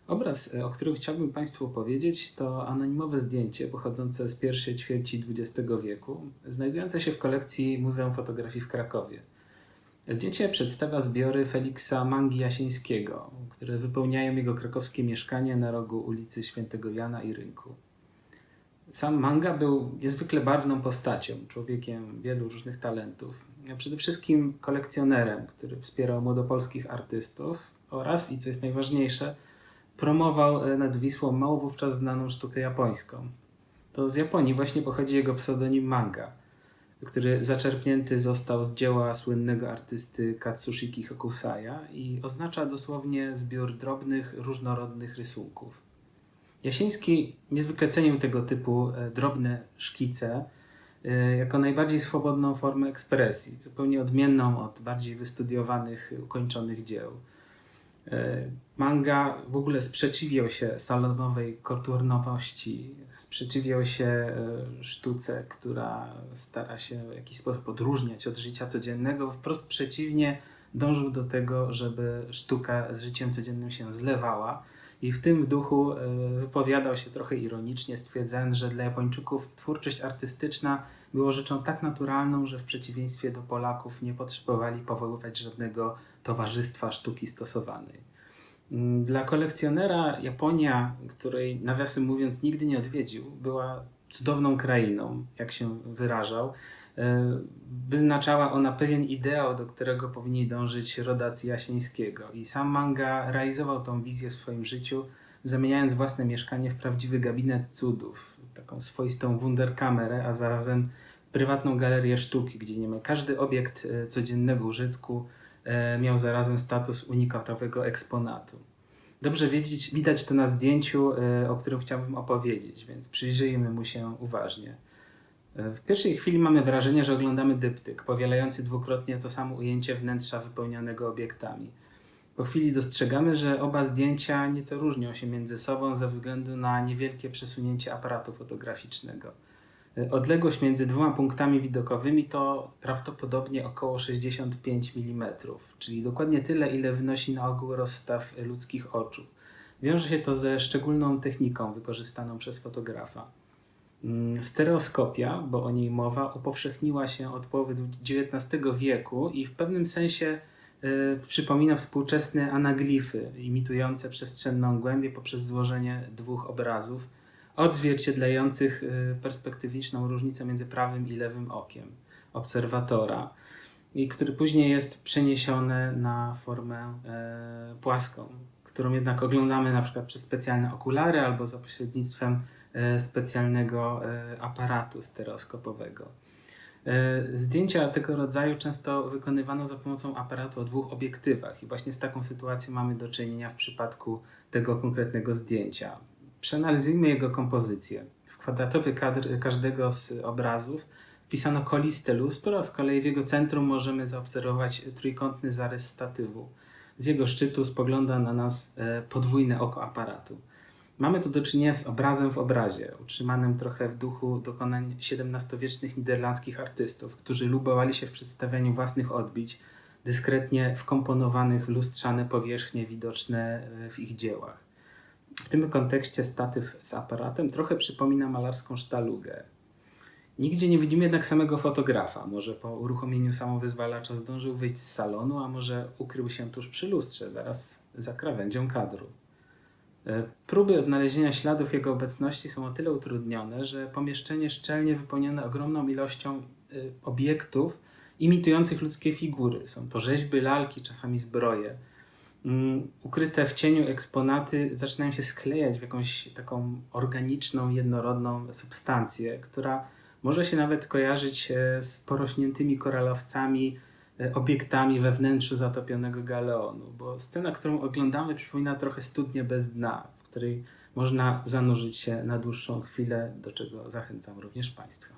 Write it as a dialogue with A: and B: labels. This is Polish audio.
A: Obraz, o którym chciałbym Państwu opowiedzieć, to anonimowe zdjęcie pochodzące z pierwszej ćwierci XX wieku, znajdujące się w kolekcji Muzeum Fotografii w Krakowie. Zdjęcie przedstawia zbiory Feliksa Mangi Jasińskiego, które wypełniają jego krakowskie mieszkanie na rogu ulicy Świętego Jana i Rynku. Sam Manga był niezwykle barwną postacią, człowiekiem wielu różnych talentów, a przede wszystkim kolekcjonerem, który wspierał młodopolskich artystów oraz, i co jest najważniejsze, promował nad Wisłą mało wówczas znaną sztukę japońską. To z Japonii właśnie pochodzi jego pseudonim Manga, który zaczerpnięty został z dzieła słynnego artysty Katsushiki Hokusaya i oznacza dosłownie zbiór drobnych, różnorodnych rysunków. Jasiński niezwykle cenił tego typu drobne szkice jako najbardziej swobodną formę ekspresji, zupełnie odmienną od bardziej wystudiowanych, ukończonych dzieł. Manga w ogóle sprzeciwiał się salonowej kulturnowości, sprzeciwiał się sztuce, która stara się w jakiś sposób odróżniać od życia codziennego. Wprost przeciwnie, dążył do tego, żeby sztuka z życiem codziennym się zlewała. I w tym duchu wypowiadał się trochę ironicznie, stwierdzając, że dla Japończyków twórczość artystyczna była rzeczą tak naturalną, że w przeciwieństwie do Polaków nie potrzebowali powoływać żadnego towarzystwa sztuki stosowanej. Dla kolekcjonera Japonia, której nawiasem mówiąc nigdy nie odwiedził, była cudowną krainą, jak się wyrażał. Wyznaczała ona pewien ideał, do którego powinni dążyć rodacy Jasińskiego. I sam Manga realizował tą wizję w swoim życiu, zamieniając własne mieszkanie w prawdziwy gabinet cudów, taką swoistą wunderkamerę, a zarazem prywatną galerię sztuki, gdzie niemal każdy obiekt codziennego użytku miał zarazem status unikatowego eksponatu. Dobrze widać to na zdjęciu, o którym chciałbym opowiedzieć, więc przyjrzyjmy mu się uważnie. W pierwszej chwili mamy wrażenie, że oglądamy dyptyk, powielający dwukrotnie to samo ujęcie wnętrza wypełnionego obiektami. Po chwili dostrzegamy, że oba zdjęcia nieco różnią się między sobą ze względu na niewielkie przesunięcie aparatu fotograficznego. Odległość między dwoma punktami widokowymi to prawdopodobnie około 65 mm, czyli dokładnie tyle, ile wynosi na ogół rozstaw ludzkich oczu. Wiąże się to ze szczególną techniką wykorzystaną przez fotografa. Stereoskopia, bo o niej mowa, upowszechniła się od połowy XIX wieku i w pewnym sensie przypomina współczesne anaglify imitujące przestrzenną głębię poprzez złożenie dwóch obrazów odzwierciedlających perspektywiczną różnicę między prawym i lewym okiem obserwatora, i który później jest przeniesiony na formę płaską, którą jednak oglądamy na przykład przez specjalne okulary albo za pośrednictwem specjalnego aparatu stereoskopowego. Zdjęcia tego rodzaju często wykonywano za pomocą aparatu o dwóch obiektywach i właśnie z taką sytuacją mamy do czynienia w przypadku tego konkretnego zdjęcia. Przeanalizujmy jego kompozycję. W kwadratowy kadr każdego z obrazów wpisano koliste lustro, a z kolei w jego centrum możemy zaobserwować trójkątny zarys statywu. Z jego szczytu spogląda na nas podwójne oko aparatu. Mamy tu do czynienia z obrazem w obrazie, utrzymanym trochę w duchu dokonań XVII-wiecznych niderlandzkich artystów, którzy lubowali się w przedstawianiu własnych odbić, dyskretnie wkomponowanych w lustrzane powierzchnie widoczne w ich dziełach. W tym kontekście statyw z aparatem trochę przypomina malarską sztalugę. Nigdzie nie widzimy jednak samego fotografa. Może po uruchomieniu samowyzwalacza zdążył wyjść z salonu, a może ukrył się tuż przy lustrze, zaraz za krawędzią kadru. Próby odnalezienia śladów jego obecności są o tyle utrudnione, że pomieszczenie szczelnie wypełnione ogromną ilością obiektów imitujących ludzkie figury. Są to rzeźby, lalki, czasami zbroje. Ukryte w cieniu eksponaty zaczynają się sklejać w jakąś taką organiczną, jednorodną substancję, która może się nawet kojarzyć z porośniętymi koralowcami, obiektami we wnętrzu zatopionego galeonu, bo scena, którą oglądamy, przypomina trochę studnię bez dna, w której można zanurzyć się na dłuższą chwilę, do czego zachęcam również Państwa.